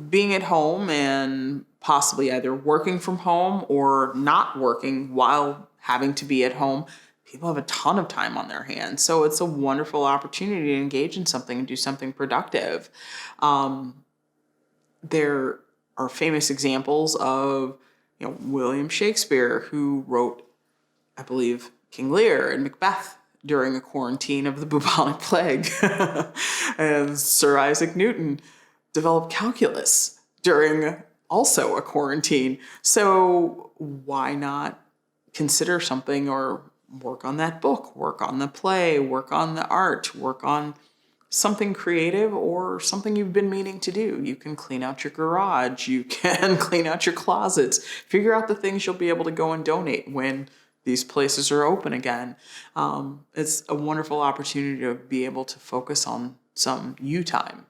being at home and possibly either working from home or not working while having to be at home, people have a ton of time on their hands. So it's a wonderful opportunity to engage in something and do something productive. There are famous examples of, William Shakespeare, who wrote, I believe, King Lear and Macbeth during a quarantine of the bubonic plague. And Sir Isaac Newton developed calculus during also a quarantine. So why not consider something or work on that book, work on the play, work on the art, work on something creative or something you've been meaning to do. You can clean out your garage, you can clean out your closets, figure out the things you'll be able to go and donate when these places are open again. It's a wonderful opportunity to be able to focus on some you time.